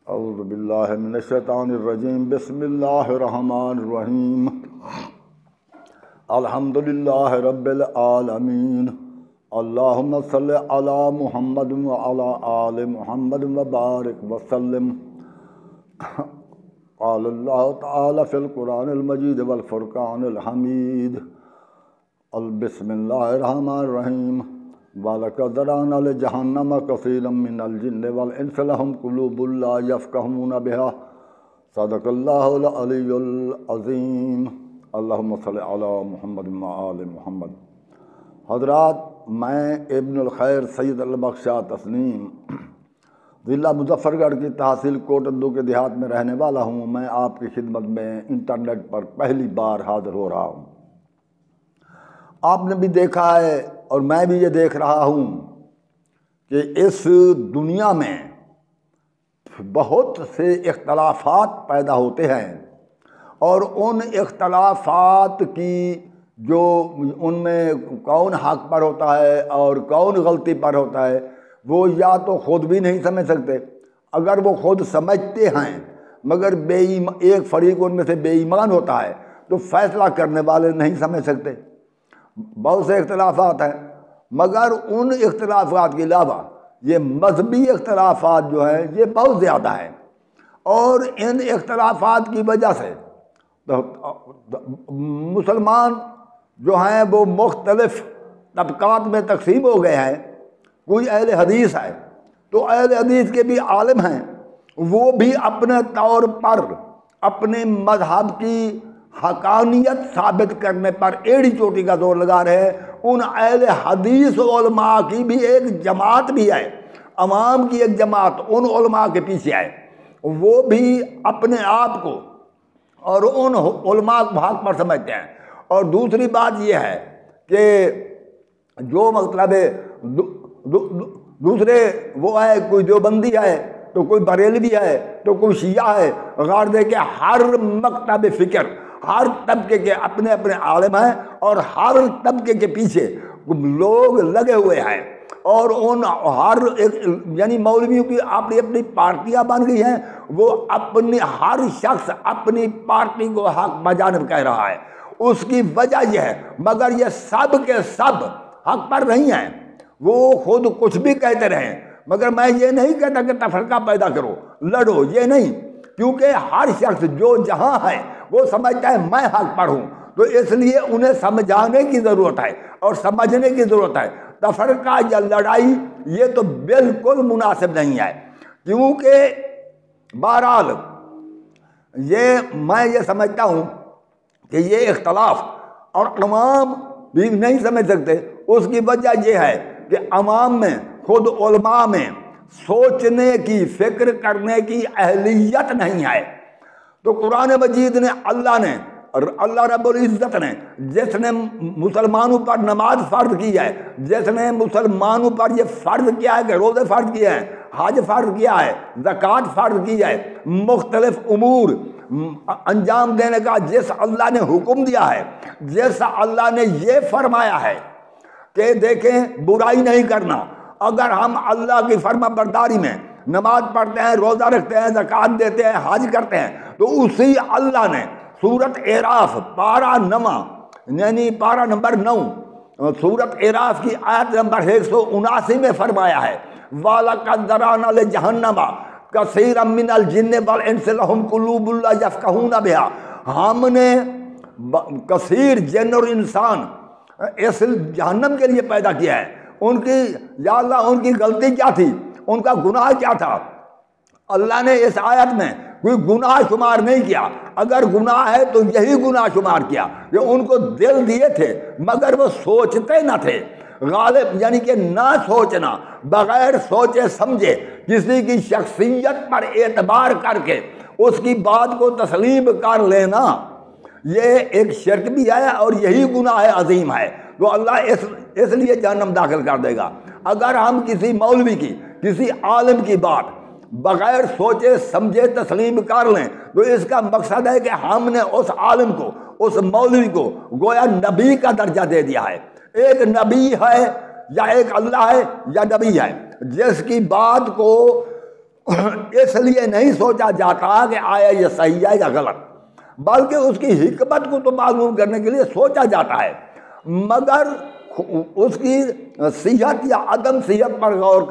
اعوذ باللہ من الشیطان الرجیم بسم اللہ الرحمن الرحیم الحمدللہ رب العالمین اللہم صلی علی محمد وعلی آل محمد وبارک وسلم قال اللہ تعالی فی القرآن المجید والفرقان الحمید بسم اللہ الرحمن الرحیم وَلَقَدْ ذَرَأْنَا لِجَهَنَّمَ كَثِيرًا مِّنَ الْجِنِّ وَالْإِنسِ لَهُمْ قُلُوبٌ لَّا يَفْقَهُونَ بِهَا صدق اللہ العلی العظیم اللہم صلی علی محمد وآل محمد۔ حضرات، میں ابن الخیر سید البخشا تسنیم ضلع مظفر گڑھ کی تحصیل کوٹندو کے دیہات میں رہنے والا ہوں۔ میں آپ کی خدمت میں انٹرنیٹ پر پہلی بار حاضر ہو رہا ہوں۔ آپ نے بھی دیکھا ہے اور میں بھی یہ دیکھ رہا ہوں کہ اس دنیا میں بہت سے اختلافات پیدا ہوتے ہیں، اور ان اختلافات کی جو ان میں کون حق پر ہوتا ہے اور کون غلطی پر ہوتا ہے وہ یا تو خود بھی نہیں سمجھ سکتے، اگر وہ خود سمجھتے ہیں مگر ایک فریق ان میں سے بے ایمان ہوتا ہے تو فیصلہ کرنے والے نہیں سمجھ سکتے۔ بہت سے اختلافات ہیں، مگر ان اختلافات کے علاوہ یہ مذہبی اختلافات جو ہیں یہ بہت زیادہ ہیں، اور ان اختلافات کی وجہ سے مسلمان جو ہیں وہ مختلف طبقات میں تقسیم ہو گئے ہیں۔ کوئی اہل حدیث ہے تو اہل حدیث کے بھی عالم ہیں، وہ بھی اپنے طور پر اپنے مذہب کی حقانیت ثابت کرنے پر ایڑی چوٹی کا زور لگا رہے ہیں۔ ان اہل حدیث علماء کی بھی ایک جماعت بھی ہے، عوام کی ایک جماعت ان علماء کے پیچھے ہے، وہ بھی اپنے آپ کو اور ان علماء کو حق پر سمجھتے ہیں۔ اور دوسری بات یہ ہے کہ جو مطلب ہے دوسرے وہ ہے، کوئی دیوبندی ہے تو کوئی بریلوی ہے تو کوئی شیعہ ہے، غور دے کہ ہر مکتب فکر ہر طبقے کے اپنے اپنے عالم ہیں، اور ہر طبقے کے پیچھے لوگ لگے ہوئے ہیں، اور ان ہر ایک یعنی مولویوں کی اپنی اپنی پارٹیاں بن گئی ہیں۔ وہ اپنی ہر شخص اپنی پارٹی کو حق بجانب کہہ رہا ہے، اس کی وجہ یہ ہے، مگر یہ سب کے سب حق پر نہیں ہیں۔ وہ خود کچھ بھی کہتے رہیں، مگر میں یہ نہیں کہتا کہ تفرقہ پیدا کرو، لڑو، یہ نہیں، کیونکہ ہر شخص جو جہاں ہے وہ سمجھتا ہے میں حق پر ہوں، تو اس لیے انہیں سمجھانے کی ضرورت ہے اور سمجھنے کی ضرورت ہے۔ تفرقہ یا لڑائی یہ تو بالکل مناسب نہیں ہے، کیونکہ بہرحال میں یہ سمجھتا ہوں کہ یہ اختلاف اور عوام بھی نہیں سمجھ سکتے۔ اس کی وجہ یہ ہے کہ عوام میں خود علماء میں سوچنے کی، فکر کرنے کی اہلیت نہیں ہے۔ تو قرآن مجید نے اللہ رب العزت نے جس نے مسلمانوں پر نماز فرض کی ہے، جس نے مسلمانوں پر یہ فرض کیا ہے کہ روزے فرض کیے ہیں، حج فرض کیا ہے، زکوٰۃ فرض کی ہے، مختلف امور انجام دینے کا جس اللہ نے حکم دیا ہے، جس اللہ نے یہ فرمایا ہے کہ دیکھیں برائی نہیں کرنا، اگر ہم اللہ کی فرما برداری میں نماز پڑھتے ہیں، روزہ رکھتے ہیں، زکوٰۃ دیتے ہیں، حج کرتے ہیں، تو اسی اللہ نے سورۃ اعراف پارہ 9 یعنی پارہ نمبر 9 سورۃ اعراف کی آیت نمبر 179 میں فرمایا ہے وَلَقَدْ ذَرَأْنَا لِجَهَنَّمَ كَثِيرًا مِّنَ الْجِنِّ وَالْإِنسِ لَهُمْ قُلُوبٌ لَّا يَفْقَهُونَ بِهَا۔ ہم نے کثیر جن اور انسان اس جہنم کے لیے پیدا کیا ہے۔ ان کی یا اللہ ان کی غلطی کیا تھی، ان کا گناہ کیا تھا؟ اللہ نے اس آیت میں کوئی گناہ شمار نہیں کیا، اگر گناہ ہے تو یہی گناہ شمار کیا کہ ان کو دل دیے تھے مگر وہ سوچتے نہ تھے۔ غالب یعنی کہ نہ سوچنا، بغیر سوچے سمجھے کسی کی شخصیت پر اعتبار کر کے اس کی بات کو تسلیم کر لینا، یہ ایک شرک بھی ہے اور یہی گناہ عظیم ہے۔ تو اللہ اس لیے جہنم داخل کر دے گا۔ اگر ہم کسی مولوی کی، کسی عالم کی بات بغیر سوچے سمجھے تسلیم کر لیں تو اس کا مقصد ہے کہ ہم نے اس عالم کو، اس مولوی کو گویا نبی کا درجہ دے دیا ہے۔ ایک نبی ہے یا ایک اللہ ہے یا نبی ہے، جس کی بات کو اس لیے نہیں سوچا جاتا کہ آیا یہ صحیح ہے یا غلط، بلکہ اس کی حکمت کو تو معلوم کرنے کے لیے سوچا جاتا ہے، مگر اس کی صحت یا عدم صحت پر غور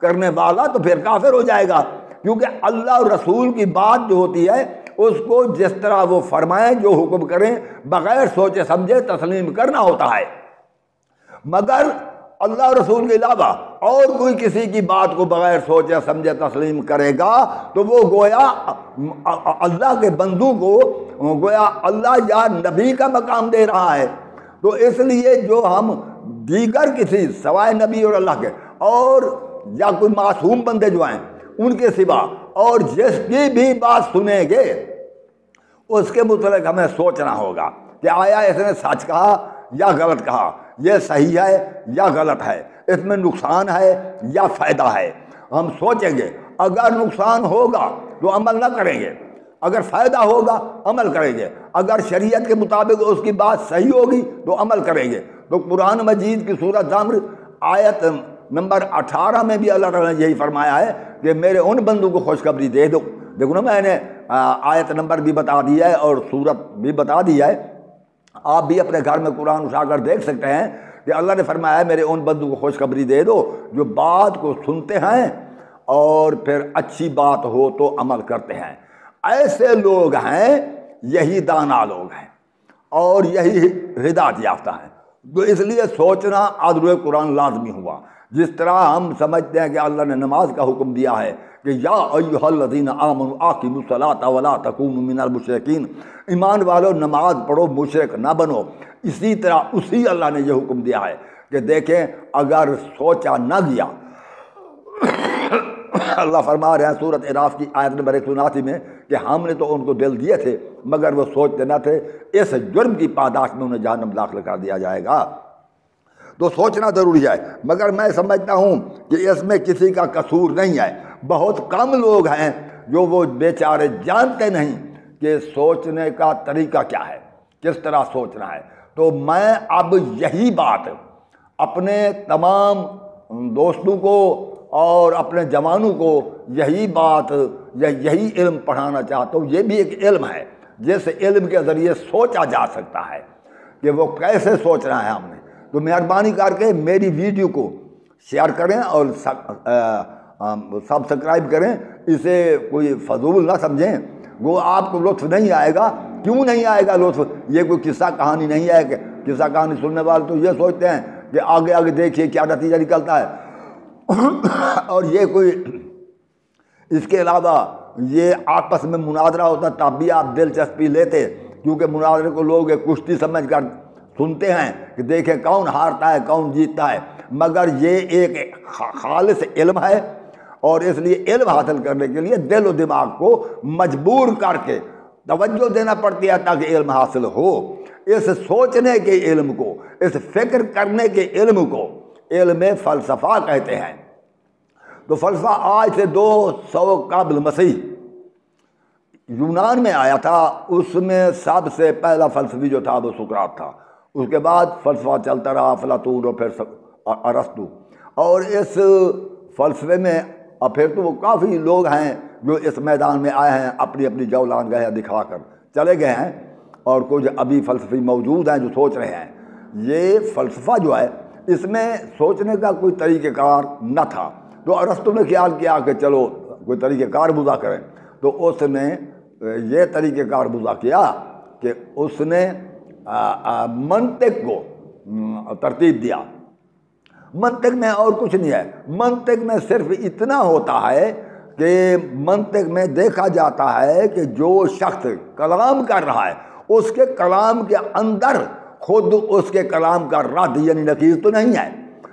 کرنے والا تو پھر کافر ہو جائے گا، کیونکہ اللہ اور رسول کی بات جو ہوتی ہے اس کو جس طرح وہ فرمائیں، جو حکم کریں، بغیر سوچے سمجھے تسلیم کرنا ہوتا ہے۔ مگر اللہ اور رسول کے علاوہ اور کوئی کسی کی بات کو بغیر سوچے سمجھے تسلیم کرے گا تو وہ گویا اللہ کے بندوں کو گویا اللہ یا نبی کا مقام دے رہا ہے۔ تو اس لیے جو ہم دیگر کسی سوائے نبی اور اللہ کے اور یا کوئی معصوم بندے جو ہیں ان کے سوا اور جس کی بھی بات سنیں گے اس کے متعلق ہمیں سوچنا ہوگا کہ آیا اس نے سچ کہا یا غلط کہا، یہ صحیح ہے یا غلط ہے، اس میں نقصان ہے یا فائدہ ہے۔ ہم سوچیں گے، اگر نقصان ہوگا تو عمل نہ کریں گے، اگر فائدہ ہوگا عمل کریں گے، اگر شریعت کے مطابق اس کی بات صحیح ہوگی تو عمل کریں گے۔ تو قرآن مجید کی سورۃ زمر آیت نمبر 18 میں بھی اللہ تعالیٰ نے یہی فرمایا ہے کہ میرے ان بندوں کو خوشخبری دے دو۔ دیکھو نا، میں نے آیت نمبر بھی بتا دیا ہے اور سورت بھی بتا دیا ہے، آپ بھی اپنے گھر میں قرآن اٹھا کر دیکھ سکتے ہیں کہ اللہ نے فرمایا ہے میرے ان بندوں کو خوشخبری دے دو جو بات کو سنتے ہیں اور پھر اچھی بات ہو تو عمل کرتے ہیں۔ ایسے لوگ ہیں، یہی دانا لوگ ہیں اور یہی ہدایت یافتہ ہیں۔ تو اس لیے سوچنا عدل قرآن لازمی ہوا۔ جس طرح ہم سمجھتے ہیں کہ اللہ نے نماز کا حکم دیا ہے کہ یا ایھا الذین آمنوا اقیموا الصلاۃ ولا تکونوا من المشرکین، ایمان والو نماز پڑھو مشرک نہ بنو، اسی طرح اسی اللہ نے یہ حکم دیا ہے کہ دیکھیں اگر سوچا نہ گیا، اللہ فرما رہے ہیں سورۃ اعراف کی آیت نمبر 179 میں کہ ہم نے تو ان کو دل دیے تھے مگر وہ سوچتے نہ تھے، اس جرم کی پاداش میں انہیں جہنم داخل کر دیا جائے گا۔ تو سوچنا ضروری ہے، مگر میں سمجھتا ہوں کہ اس میں کسی کا قصور نہیں ہے۔ بہت کم لوگ ہیں جو وہ بیچارے جانتے نہیں کہ سوچنے کا طریقہ کیا ہے، کس طرح سوچنا ہے۔ تو میں اب یہی بات اپنے تمام دوستوں کو اور اپنے جوانوں کو یہی بات یا یہی علم پڑھانا چاہتا ہوں۔ یہ بھی ایک علم ہے جس علم کے ذریعے سوچا جا سکتا ہے کہ وہ کیسے سوچنا ہے ہم نے۔ تو مہربانی کر کے میری ویڈیو کو شیئر کریں اور سبسکرائب کریں، اسے کوئی فضول نہ سمجھیں۔ وہ آپ کو لطف نہیں آئے گا، کیوں نہیں آئے گا لطف؟ یہ کوئی قصہ کہانی نہیں ہے کہ قصہ کہانی سننے والے تو یہ سوچتے ہیں کہ آگے آگے دیکھیے کیا نتیجہ نکلتا ہے، اور یہ کوئی اس کے علاوہ یہ آپس میں مناظرہ ہوتا تب بھی آپ دلچسپی لیتے، کیونکہ مناظرے کو لوگ ایک کشتی سمجھ کر سنتے ہیں کہ دیکھیں کون ہارتا ہے کون جیتتا ہے، مگر یہ ایک خالص علم ہے، اور اس لیے علم حاصل کرنے کے لیے دل و دماغ کو مجبور کر کے توجہ دینا پڑتی ہے تاکہ علم حاصل ہو۔ اس سوچنے کے علم کو، اس فکر کرنے کے علم کو علم فلسفہ کہتے ہیں۔ تو فلسفہ آج سے 200 قبل مسیح یونان میں آیا تھا، اس میں سب سے پہلا فلسفی جو تھا وہ سقراط تھا، اس کے بعد فلسفہ چلتا رہا افلاطون اور پھر ارسطو، اور اس فلسفے میں اور پھر تو وہ کافی لوگ ہیں جو اس میدان میں آئے ہیں، اپنی اپنی جولان گئے دکھا کر چلے گئے ہیں، اور کچھ ابھی فلسفی موجود ہیں جو سوچ رہے ہیں۔ یہ فلسفہ جو ہے اس میں سوچنے کا کوئی طریقہ کار نہ تھا، تو ارسطو نے خیال کیا کہ چلو کوئی طریقہ کار وضع کریں، تو اس نے یہ طریقہ کار وضع کیا کہ اس نے منطق کو ترتیب دیا۔ منطق میں اور کچھ نہیں ہے، منطق میں صرف اتنا ہوتا ہے کہ منطق میں دیکھا جاتا ہے کہ جو شخص کلام کر رہا ہے اس کے کلام کے اندر خود اس کے کلام کا رد یعنی نقیض تو نہیں ہے،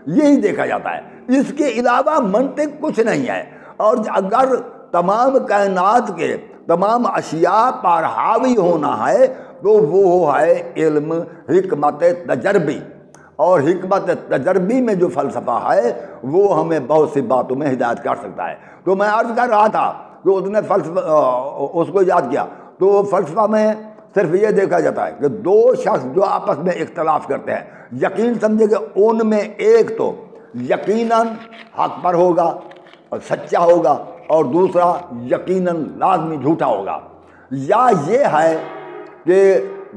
یہی دیکھا جاتا ہے، اس کے علاوہ منطق کچھ نہیں ہے۔ اور اگر تمام کائنات کے تمام اشیاء پر حاوی ہونا ہے تو وہ ہے علم حکمت تجربی، اور حکمت تجربی میں جو فلسفہ ہے وہ ہمیں بہت سی باتوں میں ہدایت کر سکتا ہے۔ تو میں عرض کر رہا تھا کہ اس نے فلسفہ اس کو یاد کیا، تو فلسفہ میں صرف یہ دیکھا جاتا ہے کہ دو شخص جو آپس میں اختلاف کرتے ہیں، یقین سمجھے کہ ان میں ایک تو یقیناً حق پر ہوگا اور سچا ہوگا، اور دوسرا یقیناً لازمی جھوٹا ہوگا، یا یہ ہے کہ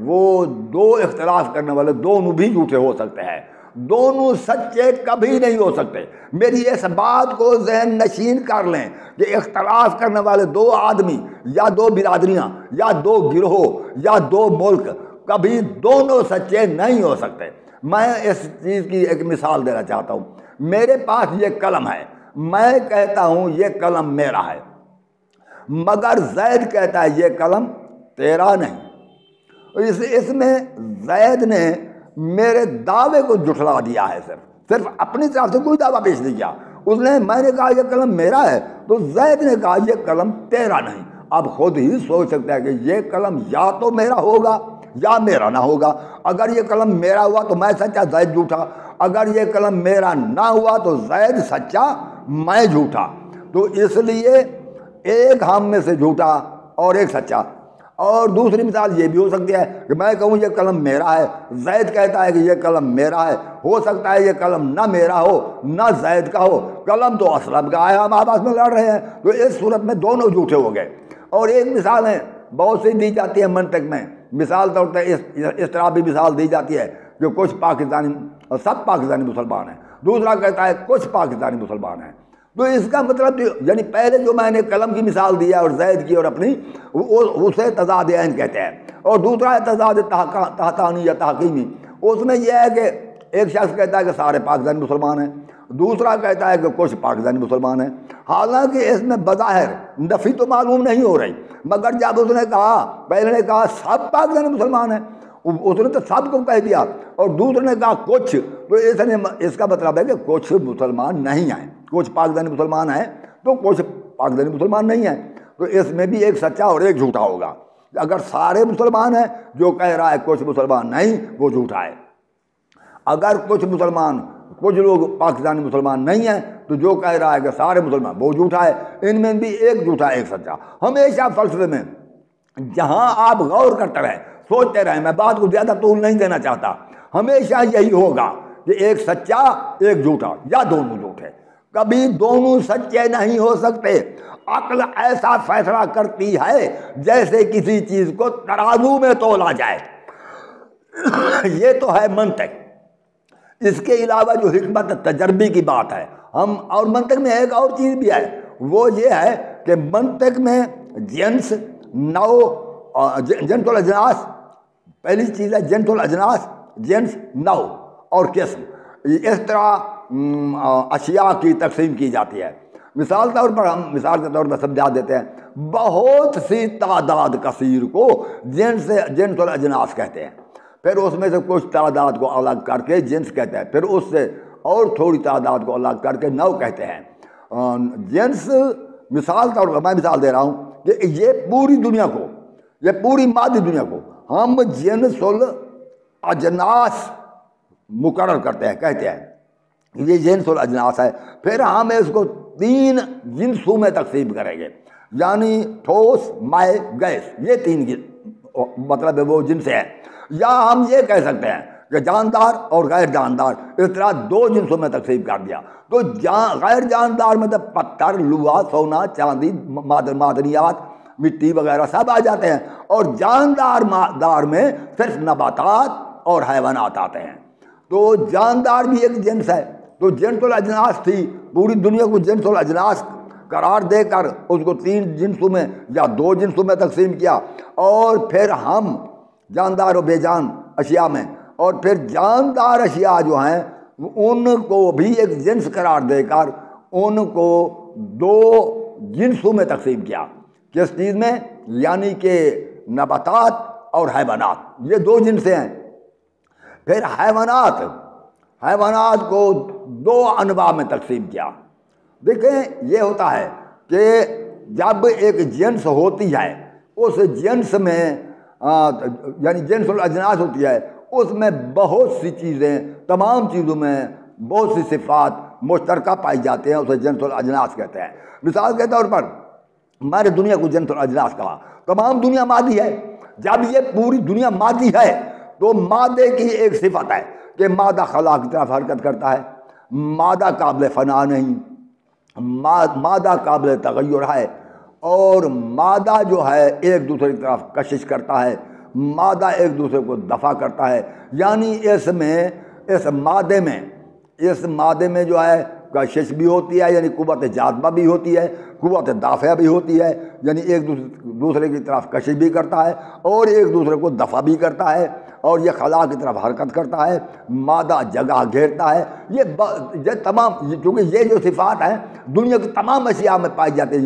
وہ دو اختلاف کرنے والے دونوں بھی جھوٹے ہو سکتے ہیں، دونوں سچے کبھی نہیں ہو سکتے۔ میری اس بات کو ذہن نشین کر لیں کہ اختلاف کرنے والے دو آدمی یا دو برادریاں یا دو گروہ یا دو ملک کبھی دونوں سچے نہیں ہو سکتے۔ میں اس چیز کی ایک مثال دینا چاہتا ہوں۔ میرے پاس یہ قلم ہے، میں کہتا ہوں یہ قلم میرا ہے، مگر زید کہتا ہے یہ قلم تیرا نہیں۔ اس میں زید نے میرے دعوے کو جھٹلا دیا ہے، صرف اپنی طرف سے کوئی دعویٰ پیش نہیں کیا۔ اس نے میں نے کہا یہ قلم میرا ہے تو زید نے کہا یہ قلم تیرا نہیں۔ اب خود ہی سوچ سکتا ہے کہ یہ قلم یا تو میرا ہوگا یا میرا نہ ہوگا۔ اگر یہ قلم میرا ہوا تو میں سچا، زید جھوٹا۔ اگر یہ قلم میرا نہ ہوا تو زید سچا، میں جھوٹا۔ تو اس لیے ایک ہم میں سے جھوٹا اور ایک سچا۔ اور دوسری مثال یہ بھی ہو سکتی ہے کہ میں کہوں یہ قلم میرا ہے، زید کہتا ہے کہ یہ قلم میرا ہے۔ ہو سکتا ہے یہ قلم نہ میرا ہو نہ زید کا ہو، قلم تو اسلم کا ہے، ہم آپس میں لڑ رہے ہیں، تو اس صورت میں دونوں جھوٹے ہو گئے۔ اور ایک مثال ہے بہت سی دی جاتی ہے منطق میں، مثال طور پر اس طرح بھی مثال دی جاتی ہے کہ کچھ پاکستانی، سب پاکستانی مسلمان ہیں، دوسرا کہتا ہے کچھ پاکستانی مسلمان ہیں۔ تو اس کا مطلب یعنی پہلے جو میں نے قلم کی مثال دیا اور زید کی اور اپنی، اسے تضاد عین کہتے ہیں، اور دوسرا ہے تضاد تحتانی یا تحقیمی۔ اس میں یہ ہے کہ ایک شخص کہتا ہے کہ سارے پاکستانی مسلمان ہیں، دوسرا کہتا ہے کہ کچھ پاکستانی مسلمان ہیں، حالانکہ اس میں بظاہر نفی تو معلوم نہیں ہو رہی، مگر جب اس نے کہا، پہلے نے کہا سب پاکستانی مسلمان ہیں، اس نے تو سب کو کہہ دیا، اور دوسرے نے کہا کچھ، تو اس کا مطلب ہے کہ کچھ مسلمان نہیں ہیں، کچھ پاکستانی مسلمان ہیں تو کچھ پاکستانی مسلمان نہیں ہیں۔ تو اس میں بھی ایک سچا اور ایک جھوٹا ہوگا۔ اگر سارے مسلمان ہیں، جو کہہ رہا ہے کچھ مسلمان نہیں، وہ جھوٹا ہے۔ اگر کچھ لوگ پاکستانی مسلمان نہیں ہیں تو جو کہہ رہا ہے کہ سارے مسلمان، وہ جھوٹا ہے۔ ان میں بھی ایک جھوٹا ایک سچا۔ ہمیشہ فلسفے میں جہاں آپ غور کرتے رہیں، سوچتے رہیں، میں بات کو زیادہ طول نہیں دینا چاہتا، ہمیشہ یہی ہوگا کہ ایک سچا ایک جھوٹا یا دونوں جھوٹے، کبھی دونوں سچے نہیں ہو سکتے۔ عقل ایسا فیصلہ کرتی ہے جیسے کسی چیز کو ترازو میں تولا جائے، یہ تو ہے منطق۔ اس کے علاوہ جو حکمت تجربی کی بات ہے، اور منطق میں ایک اور چیز بھی ہے، وہ یہ ہے کہ منطق میں جنس، نو، جنس الاجناس، پہلی چیز ہے جنس الاجناس، جنس، نو اور قسم، اس طرح اشیاء کی تقسیم کی جاتی ہے۔ مثال کے طور پر سمجھا دیتے ہیں، بہت سی تعداد کثیر کو جنس الاجناس کہتے ہیں، پھر اس میں سے کچھ تعداد کو الگ کر کے جنس کہتے ہیں، پھر اس سے اور تھوڑی تعداد کو الگ کر کے نو کہتے ہیں۔ جنس، مثال طور پر میں مثال دے رہا ہوں کہ یہ پوری دنیا کو، یہ پوری مادی دنیا کو ہم جنس الاجناس مقرر کرتے ہیں، کہتے ہیں یہ جنس الاجناس ہے۔ پھر ہم اس کو 3 جنسوں میں تقسیم کریں گے، یعنی ٹھوس، مائع، گیس، یہ 3 مطلب ہے وہ جنس ہیں۔ یا ہم یہ کہہ سکتے ہیں کہ جاندار اور غیر جاندار، اس طرح 2 جنسوں میں تقسیم کر دیا۔ تو غیر جاندار میں تو پتھر، لوہا، سونا، چاندی، معدنیات، مٹی وغیرہ سب آ جاتے ہیں، اور جاندار میں صرف نباتات اور حیوانات آتے ہیں۔ تو جاندار بھی ایک جنس ہے۔ تو جنس الاجناس تھی، پوری دنیا کو جنس الاجناس قرار دے کر اس کو 3 جنسوں میں یا 2 جنسوں میں تقسیم کیا، اور پھر ہم جاندار و بے جان اشیاء میں، اور پھر جاندار اشیاء جو ہیں ان کو بھی ایک جنس قرار دے کر ان کو 2 جنسوں میں تقسیم کیا۔ کس چیز میں؟ یعنی کہ نباتات اور حیوانات، یہ 2 جنسیں ہیں۔ پھر حیوانات کو 2 انواع میں تقسیم کیا۔ دیکھیں یہ ہوتا ہے کہ جب ایک جنس ہوتی ہے، اس جنس میں یعنی جنس الاجناس ہوتی ہے، اس میں بہت سی چیزیں، تمام چیزوں میں بہت سی صفات مشترکہ پائی جاتے ہیں، اسے جنس الاجناس کہتے ہیں۔ مثال کے طور پر میں نے دنیا کو جنس الاجناس کہا، تمام دنیا مادی ہے۔ جب یہ پوری دنیا مادی ہے تو مادے کی ایک صفت ہے کہ مادہ خلا کی طرف حرکت کرتا ہے، مادہ قابل فنا نہیں، مادہ قابل تغیر ہے، اور مادہ جو ہے ایک دوسرے کی طرف کشش کرتا ہے، مادہ ایک دوسرے کو دفع کرتا ہے، یعنی اس مادے میں جو ہے کشش بھی ہوتی ہے، یعنی قوت جاذبہ بھی ہوتی ہے، قوت دافع بھی ہوتی ہے، یعنی ایک دوسرے کی طرف کشش بھی کرتا ہے اور ایک دوسرے کو دفع بھی کرتا ہے، اور یہ خلا کی طرف حرکت کرتا ہے، مادہ جگہ گھیرتا ہے۔ یہ تمام، چونکہ یہ جو صفات ہیں دنیا کی تمام اشیاء میں پائی جاتی ہیں،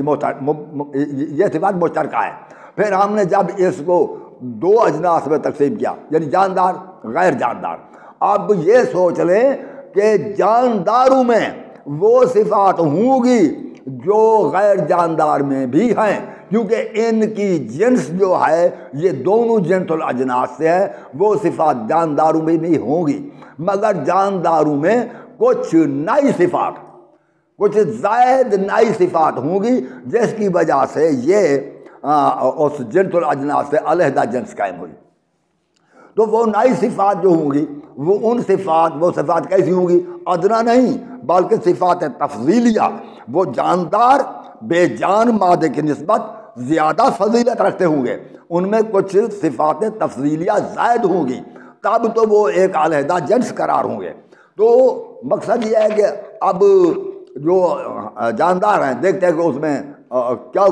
یہ صفات مشترکہ ہے۔ پھر ہم نے جب اس کو دو اجناس میں تقسیم کیا، یعنی جاندار غیر جاندار، اب یہ سوچ لیں کہ جانداروں میں وہ صفات ہوں گی جو غیر جاندار میں بھی ہیں، کیونکہ ان کی جنس جو ہے یہ دونوں جنس الاجناس سے ہے، وہ صفات جانداروں میں بھی ہوں گی، مگر جانداروں میں کچھ نئی صفات، کچھ زائد نئی صفات ہوں گی، جس کی وجہ سے یہ اس جنس الاجناس سے علیحدہ جنس قائم ہوئی۔ تو وہ نئی صفات جو ہوں گی وہ صفات کیسی ہوں گی؟ ادنا نہیں بلکہ صفات تفضیلیہ، وہ جاندار بے جان مادے کی نسبت زیادہ فضیلت رکھتے ہوں گے، ان میں کچھ صفات تفضیلیہ زائد ہوں گی، تب تو وہ ایک علیحدہ جنس قرار ہوں گے۔ تو مقصد یہ ہے کہ اب جو جاندار ہیں دیکھتے ہیں کہ اس میں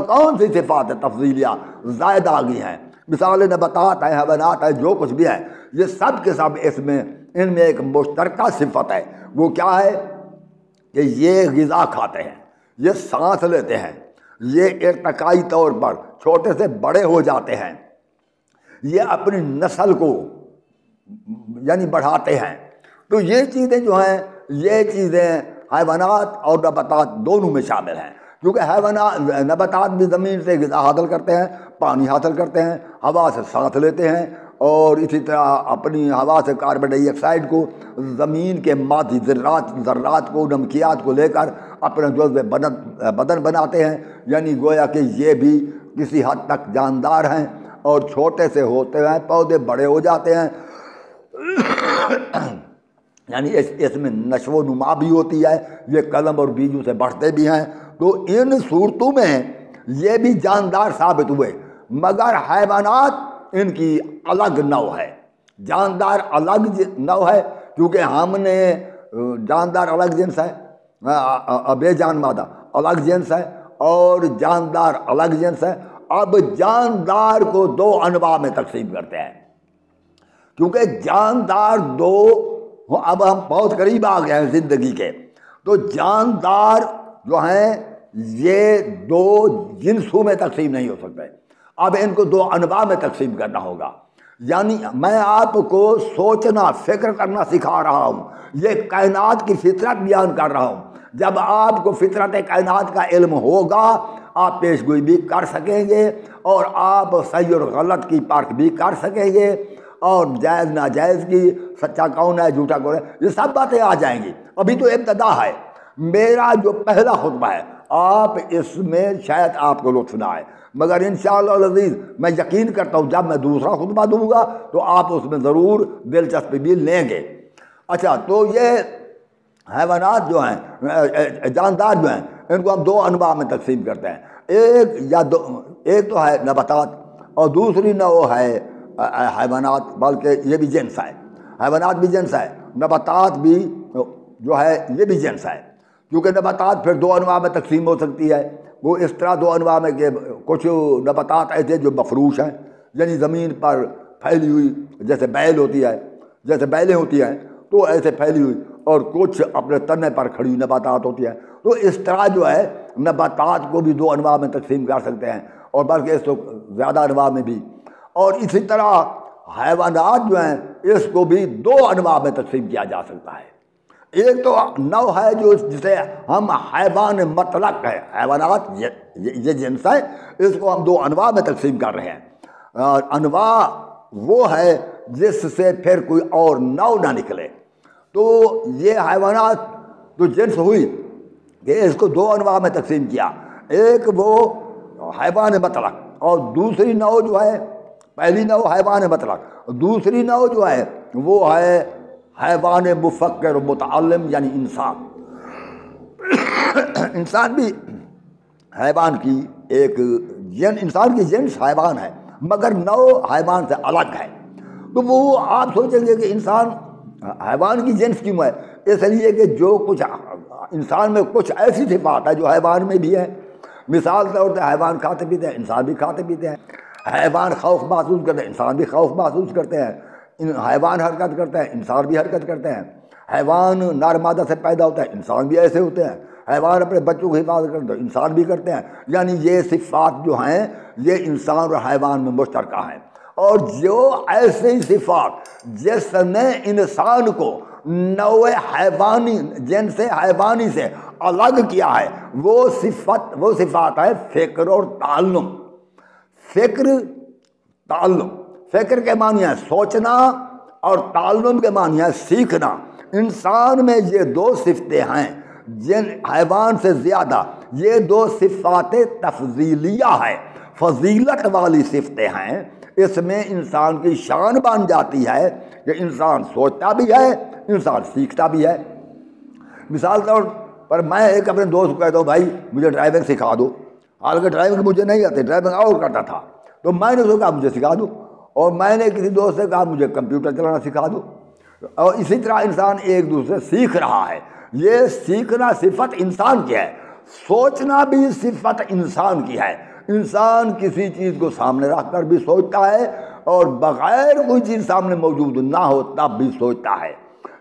کون سی صفات تفضیلیہ زائد آ گئی ہیں، مثال نباتات ہے، حیوانات ہے، جو کچھ بھی ہے، یہ سب کے سب ان میں ایک مشترکہ صفت ہے۔ وہ کیا ہے کہ یہ غذا کھاتے ہیں، یہ سانس لیتے ہیں، یہ ارتقائی طور پر چھوٹے سے بڑے ہو جاتے ہیں، یہ اپنی نسل کو یعنی بڑھاتے ہیں۔ تو یہ چیزیں جو ہیں، یہ چیزیں حیوانات اور نباتات دونوں میں شامل ہیں، کیونکہ نباتات بھی زمین سے غذا حاصل کرتے ہیں، پانی حاصل کرتے ہیں، ہوا سے سانس لیتے ہیں، اور اسی طرح اپنی ہوا سے کاربن ڈائی آکسائڈ کو زمین کے مادی ذرات کو، نمکیات کو لے کر اپنے جزو بدن بناتے ہیں، یعنی گویا کہ یہ بھی کسی حد تک جاندار ہیں، اور چھوٹے سے ہوتے ہیں پودے بڑے ہو جاتے ہیں، یعنی اس میں نشو و نما بھی ہوتی ہے، یہ قلم اور بیجوں سے بڑھتے بھی ہیں۔ تو ان صورتوں میں یہ بھی جاندار ثابت ہوئے، مگر حیوانات ان کی الگ نوع ہے، جاندار الگ نوع ہے، کیونکہ ہم نے جاندار الگ جنس ہے، بے جان مادہ الگ جنس ہے، اور جاندار الگ جنس ہے۔ اب جاندار کو دو انواع میں تقسیم کرتے ہیں، کیونکہ جاندار دو، اب ہم بہت قریب آ گئے ہیں زندگی کے، تو جاندار جو ہیں یہ دو جنسوں میں تقسیم نہیں ہو سکتے، اب ان کو دو انواع میں تقسیم کرنا ہوگا۔ یعنی میں آپ کو سوچنا، فکر کرنا سکھا رہا ہوں، یہ کائنات کی فطرت بیان کر رہا ہوں۔ جب آپ کو فطرت کائنات کا علم ہوگا آپ پیش گوئی بھی کر سکیں گے، اور آپ صحیح اور غلط کی پرکھ بھی کر سکیں گے، اور جائز ناجائز کی، سچا کون ہے جھوٹا کون ہے، یہ سب باتیں آ جائیں گی۔ ابھی تو ابتدا ہے، میرا جو پہلا خطبہ ہے آپ اس میں شاید آپ کو لطف نہ آئے، مگر انشاءاللہ العزیز میں یقین کرتا ہوں جب میں دوسرا خطبہ دوں گا تو آپ اس میں ضرور دلچسپی بھی لیں گے۔ اچھا، تو یہ حیوانات جو ہیں، جاندار جو ہیں، ان کو ہم دو انواع میں تقسیم کرتے ہیں، ایک تو ہے نباتات، اور دوسری نوع ہے حیوانات، بلکہ یہ بھی جنس ہے، حیوانات بھی جنس ہے، نباتات بھی جو ہے یہ بھی جنس ہے، کیونکہ نباتات پھر دو انواع میں تقسیم ہو سکتی ہے۔ وہ اس طرح دو انواع میں کہ کچھ نباتات ایسے جو مفروش ہیں، یعنی زمین پر پھیلی ہوئی، جیسے بیلیں ہوتی ہیں تو ایسے پھیلی ہوئی، اور کچھ اپنے تنے پر کھڑی ہوئی نباتات ہوتی ہیں۔ تو اس طرح جو ہے نباتات کو بھی دو انواع میں تقسیم کر سکتے ہیں، اور بلکہ اس کو زیادہ انواع میں بھی، اور اسی طرح حیوانات جو ہیں اس کو بھی دو انواع میں تقسیم کیا جا سکتا ہے۔ ایک تو نوع ہے جو جسے ہم حیوان مطلق ہے، حیوانات یہ جنس ہے، اس کو ہم دو انواع میں تقسیم کر رہے ہیں۔ انواع وہ ہے جس سے پھر کوئی اور نوع نہ نکلے۔ تو یہ حیوانات تو جنس ہوئی کہ اس کو دو انواع میں تقسیم کیا، ایک وہ حیوان مطلق، اور دوسری نوع جو ہے، پہلی نوع حیوان مطلق، دوسری نوع جو ہے وہ ہے حیوان مفکر و متعلم، یعنی انسان۔ انسان بھی حیوان کی ایک انسان کی جنس حیوان ہے، مگر نو حیوان سے الگ ہے۔ تو وہ آپ سوچیں گے کہ انسان حیوان کی جنس کیوں ہے؟ اس لیے کہ جو کچھ انسان میں کچھ ایسی صفات ہے جو حیوان میں بھی ہے۔ مثال طور پہ حیوان کھاتے پیتے ہیں، انسان بھی کھاتے پیتے ہیں۔ حیوان خوف محسوس کرتے ہیں، انسان بھی خوف محسوس کرتے ہیں۔ حیوان حرکت کرتے ہیں، انسان بھی حرکت کرتے ہیں۔ حیوان نر مادہ سے پیدا ہوتا ہے، انسان بھی ایسے ہوتے ہیں۔ حیوان اپنے بچوں کی حفاظت کرتے ہیں، انسان بھی کرتے ہیں۔ یعنی یہ صفات جو ہیں یہ انسان اور حیوان میں مشترکہ ہیں۔ اور جو ایسی صفات جس نے انسان کو نوع حیوانی جنس حیوانی سے الگ کیا ہے، وہ صفات ہے فکر اور تعلم۔ فکر کے معنی ہے سوچنا اور تعلم کے معنی ہے سیکھنا۔ انسان میں یہ دو صفتیں ہیں جن حیوان سے زیادہ، یہ دو صفات تفضیلیہ ہے، فضیلت والی صفتیں ہیں۔ اس میں انسان کی شان بن جاتی ہے کہ انسان سوچتا بھی ہے، انسان سیکھتا بھی ہے۔ مثال طور پر میں ایک اپنے دوست کو کہتا ہوں بھائی مجھے ڈرائیونگ سکھا دو، حالانکہ ڈرائیونگ مجھے نہیں آتی، ڈرائیونگ اور کرتا تھا، تو میں نے اس کو کہا مجھے سکھا دو۔ اور میں نے کسی دوست سے کہا مجھے کمپیوٹر چلانا سکھا دو۔ اور اسی طرح انسان ایک دوسرے سے سیکھ رہا ہے۔ یہ سیکھنا صفت انسان کی ہے، سوچنا بھی صفت انسان کی ہے۔ انسان کسی چیز کو سامنے رکھ کر بھی سوچتا ہے اور بغیر کوئی چیز سامنے موجود نہ ہو تب بھی سوچتا ہے۔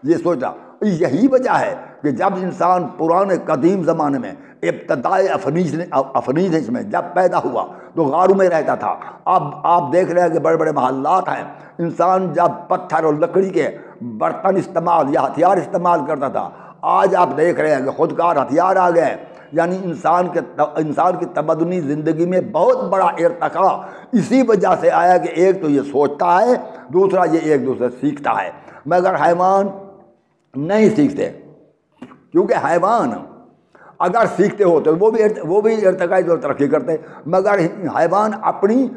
یہ سوچنا یہی وجہ ہے کہ جب انسان پرانے قدیم زمانے میں ابتدائی افنیج میں جب پیدا ہوا تو غاروں میں رہتا تھا۔ اب آپ دیکھ رہے ہیں کہ بڑے بڑے محلات ہیں۔ انسان جب پتھر اور لکڑی کے برتن استعمال یا ہتھیار استعمال کرتا تھا، آج آپ دیکھ رہے ہیں کہ خودکار ہتھیار آ گئے۔ یعنی انسان کی تمدنی زندگی میں بہت بڑا ارتقاء اسی وجہ سے آیا کہ ایک تو یہ سوچتا ہے، دوسرا یہ ایک دوسرے سیکھتا ہے۔ مگر حیوان نہیں سیکھتے، کیونکہ حیوان اگر سیکھتے ہوتے وہ بھی ارتقائی اور ترقی کرتے، مگر حیوان اپنی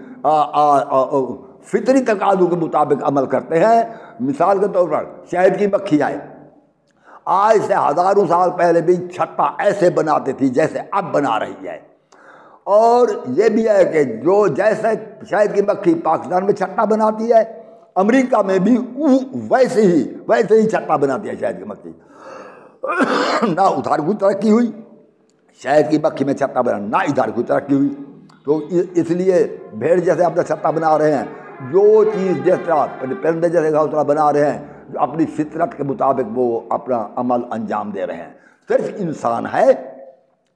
فطری تقاضوں کے مطابق عمل کرتے ہیں۔ مثال کے طور پر شہد کی مکھی آئے، آج سے ہزاروں سال پہلے بھی چھتا ایسے بناتی تھی جیسے اب بنا رہی ہے۔ اور یہ بھی ہے کہ جو جیسے شہد کی مکھی پاکستان میں چھتا بناتی ہے، امریکہ میں بھی ویسے ہی چھتا بناتی ہے شہد کی مکھی۔ نہ ادھر کوئی ترقی ہوئی شہد کی مکھی میں چھتا بنا، نہ ادھر کوئی ترقی ہوئی۔ تو اس لیے بھیڑ جیسے اپنا چھتا بنا رہے ہیں، جو چیز جس طرح پرندے جیسے گھونسلہ بنا رہے ہیں، اپنی فطرت کے مطابق وہ اپنا عمل انجام دے رہے ہیں۔ صرف انسان ہے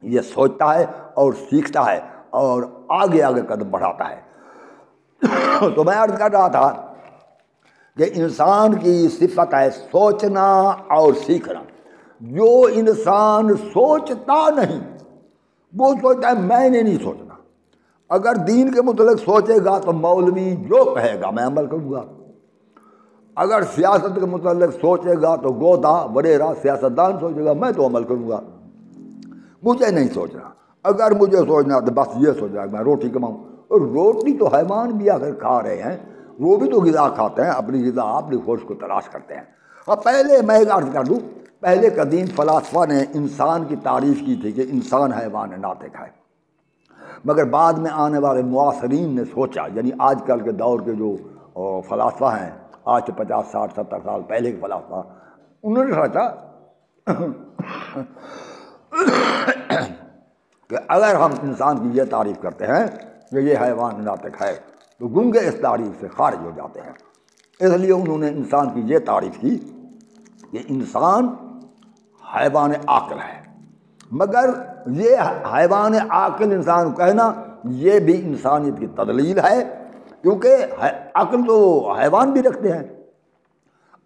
یہ سوچتا ہے اور سیکھتا ہے اور آگے قدم بڑھاتا ہے۔ تو میں عرض کر رہا تھا کہ انسان کی صفت ہے سوچنا اور سیکھنا۔ جو انسان سوچتا نہیں وہ سوچتا ہے میں نے نہیں سوچنا۔ اگر دین کے متعلق سوچے گا تو مولوی جو کہے گا میں عمل کروں گا۔ اگر سیاست کے متعلق سوچے گا تو گودا وڈیرا سیاستدان سوچے گا میں تو عمل کروں گا۔ مجھے نہیں سوچنا، اگر مجھے سوچنا تو بس یہ سوچ رہا ہے میں روٹی کماؤں۔ اور روٹی تو حیوان بھی آخر کھا رہے ہیں، وہ بھی تو غذا کھاتے ہیں، اپنی غذا اپنی خواہش کو تلاش کرتے ہیں۔ اب پہلے میں ایک عرض کر دوں، پہلے قدیم فلاسفہ نے انسان کی تعریف کی تھی کہ انسان حیوان ناطق ہے، مگر بعد میں آنے والے معاصرین نے سوچا، یعنی آج کل کے دور کے جو فلاسفہ ہیں، آج سے 50 60 70 سال پہلے کے فلاسفہ، انہوں نے سوچا کہ اگر ہم انسان کی یہ تعریف کرتے ہیں کہ یہ حیوان ناطق ہے تو گنگے اس تعریف سے خارج ہو جاتے ہیں۔ اس لیے انہوں نے انسان کی یہ تعریف کی کہ انسان حیوان عاقل ہے، مگر یہ حیوان عاقل انسان کو کہنا یہ بھی انسانیت کی تضلیل ہے، کیونکہ عقل تو حیوان بھی رکھتے ہیں،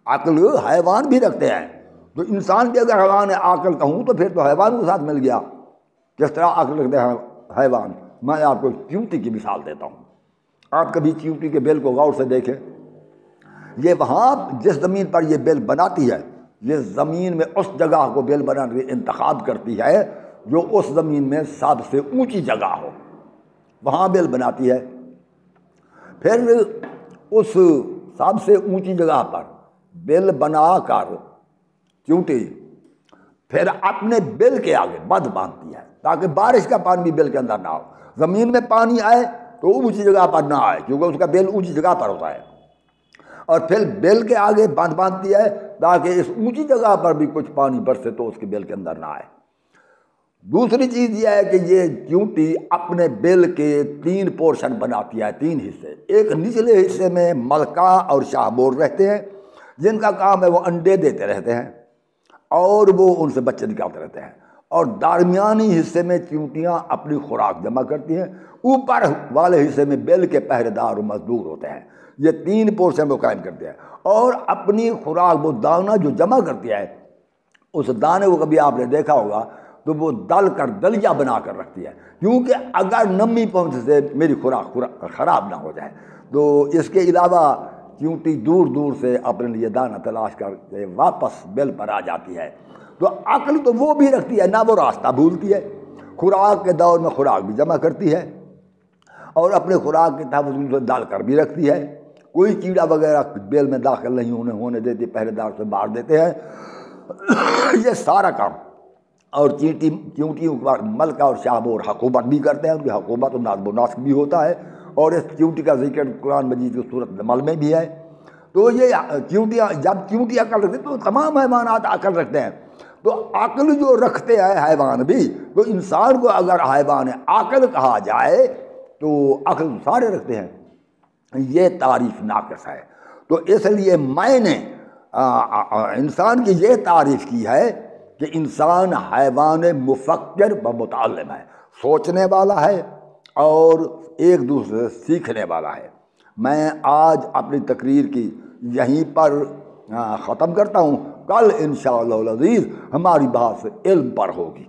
عقل حیوان بھی رکھتے ہیں۔ تو انسان بھی اگر حیوان عاقل کہوں تو پھر تو حیوان کے ساتھ مل گیا، جس طرح عقل رکھتے ہیں حیوان۔ میں آپ کو چیونٹی کی مثال دیتا ہوں، آپ کبھی چیونٹی کے بل کو غور سے دیکھیں، یہ وہاں جس زمین پر یہ بل بناتی ہے، یہ زمین میں اس جگہ کو بل بنانے کا انتخاب کرتی ہے جو اس زمین میں سب سے اونچی جگہ ہو، وہاں بل بناتی ہے۔ پھر اس سب سے اونچی جگہ پر بل بنا کر چیونٹی پھر اپنے بل کے آگے بند باندھتی ہے تاکہ بارش کا پانی بھی بل کے اندر نہ ہو. زمین میں پانی آئے تو اونچی جگہ پر نہ آئے کیونکہ اس کا بل اونچی جگہ پر ہوتا ہے. اور پھر بل کے آگے بند باندھتی ہے تاکہ اس اونچی جگہ پر بھی کچھ پانی برسے تو اس کے بل کے اندر نہ آئے. دوسری چیز یہ ہے کہ یہ چیونٹی اپنے بل کے 3 پورشن بناتی ہے، 3 حصے. ایک نچلے حصے میں ملکہ اور شاہ مور رہتے ہیں جن کا کام ہے وہ انڈے دیتے رہتے ہیں اور وہ ان سے بچے نکالتے رہتے ہیں. اور درمیانی حصے میں چیونٹیاں اپنی خوراک جمع کرتی ہیں. اوپر والے حصے میں بل کے پہرے دار و مزدور ہوتے ہیں. یہ 3 پورشن وہ قائم کرتے ہیں اور اپنی خوراک وہ دانہ جو جمع کرتی ہے اس دانے کو کبھی آپ نے دیکھا ہوگا تو وہ دل کر دلیا بنا کر رکھتی ہے کیونکہ اگر نمی پہنچ سے میری خوراک خراب نہ ہو جائے. تو اس کے علاوہ چیونٹی دور دور سے اپنے لیے دانہ تلاش کر کے واپس بل پر آ جاتی ہے. تو عقل تو وہ بھی رکھتی ہے نہ وہ راستہ بھولتی ہے. خوراک کے دور میں خوراک بھی جمع کرتی ہے اور اپنے خوراک کے تحفظ سے ڈال کر بھی رکھتی ہے. کوئی کیڑا وغیرہ بیل میں داخل نہیں ہونے دیتی، پہرے دار سے باہر دیتے ہیں. یہ سارا کام اور چیونٹیوں پر ملکہ اور شاہ مور حکومت بھی کرتے ہیں. ان کی حکومت و نظم و نسق بھی ہوتا ہے اور اس چیونٹی کا ذکر قرآن مجید کی صورت نمل میں بھی ہے. تو یہ چیونٹیاں جب چیونٹی عقل رکھتے ہیں تو تمام حیوانات عقل رکھتے ہیں. تو عقل جو رکھتے ہیں حیوان بھی، تو انسان کو اگر حیوان عقل کہا جائے تو عقل سارے رکھتے ہیں. یہ تعریف ناقص ہے. تو اس لیے میں نے انسان کی یہ تعریف کی ہے کہ انسان حیوان مفکر و متعلم ہے، سوچنے والا ہے اور ایک دوسرے سے سیکھنے والا ہے. میں آج اپنی تقریر کی یہیں پر ختم کرتا ہوں. کل انشاءاللہ العزیز ہماری بحث علم پر ہوگی.